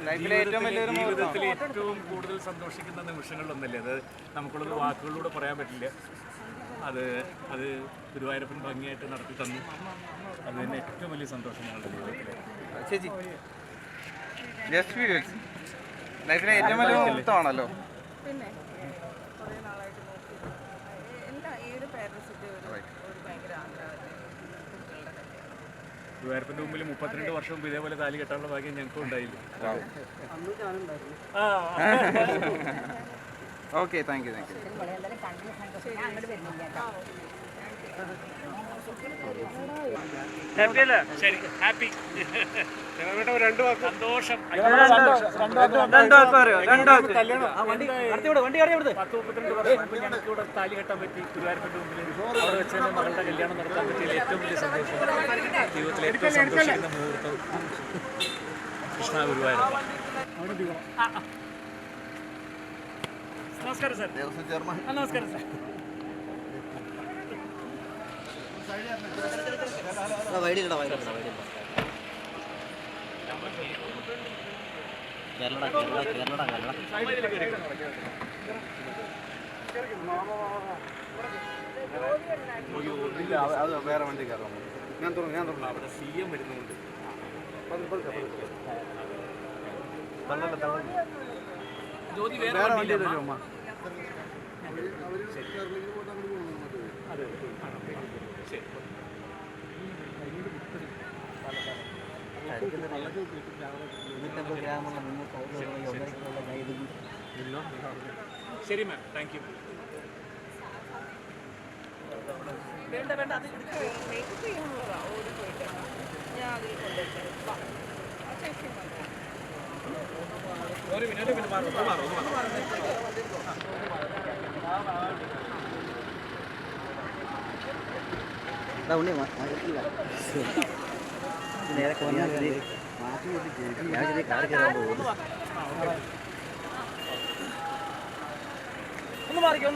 ജീവിതത്തിൽ ഏറ്റവും കൂടുതൽ സന്തോഷിക്കുന്ന നിമിഷങ്ങളിലൊന്നല്ലേ അത്, നമുക്കുള്ളത് വാക്കുകളിലൂടെ പറയാൻ പറ്റില്ല. അത് ഗുരുവായൂരപ്പൻ ഭംഗിയായിട്ട് നടത്തി തന്നു. അത് തന്നെ ഏറ്റവും വലിയ സന്തോഷം ഞങ്ങളുടെ ജീവിതത്തിൽ. ചേച്ചി ലൈഫിലെ ഏറ്റവും വലിയ മുഹൂർത്തമാണല്ലോ. പിന്നെ കുറേ നാളായിട്ട് നോക്കി എല്ലാ ഏത് പേരൻസിൻ്റെ ഒരു ഭയങ്കര ആഗ്രഹമല്ലേ കുട്ടികളുടെ കല്യാണം. ഗുരുവായൂരപ്പൻ്റെ മുമ്പിൽ 32 വർഷം മുമ്പ് ഇതേപോലെ താലി കെട്ടാനുള്ള ഭാഗ്യം ഞങ്ങൾക്ക് ഉണ്ടായില്ല. Okay, thank you. ശരി, ഹാപ്പി. സന്തോഷം. 32 വർഷം മുമ്പ് ഞങ്ങൾക്ക് ഇവിടെ താലി കെട്ടാൻ പറ്റി. ഗുരുവായൂരപ്പൻ്റെ മുമ്പിൽ അവിടെ വെച്ച് തന്നെ മകളുടെ കല്യാണം നടത്താൻ പറ്റിയ ഏറ്റവും വലിയ സന്തോഷം. ജീവിതത്തിലെ ഏറ്റവും സന്തോഷിക്കുന്ന മുഹൂർത്തം. കൃഷ്ണ ഗുരുവായൂരപ്പൻ. നമസ്കാരം സാർ. നമസ്കാരം സാർ. വേറെ വണ്ടി കയറാം. ഞാൻ തുറന്നു. അവിടെ CM വരുന്നുണ്ട്. ജ്യോതി വേറെ വണ്ടി തരുമോ? ശരി. ശരി മാം, താങ്ക് യു. വേണ്ട അത് മേക്കപ്പ് ചെയ്യാനുള്ളതാ. ഓടി പോയിട്ട് ഞാൻ അതിൽ കൊണ്ടുപോയിട്ട് ഒരു മിനിറ്റ് ഒന്ന് മാറിക്കോ.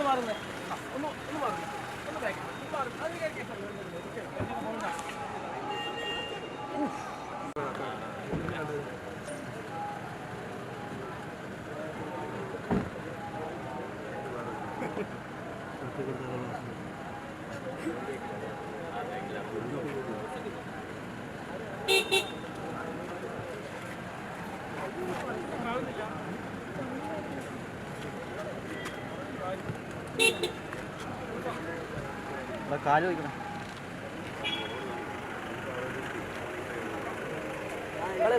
കാല് വയ്ക്കണം. നിങ്ങൾ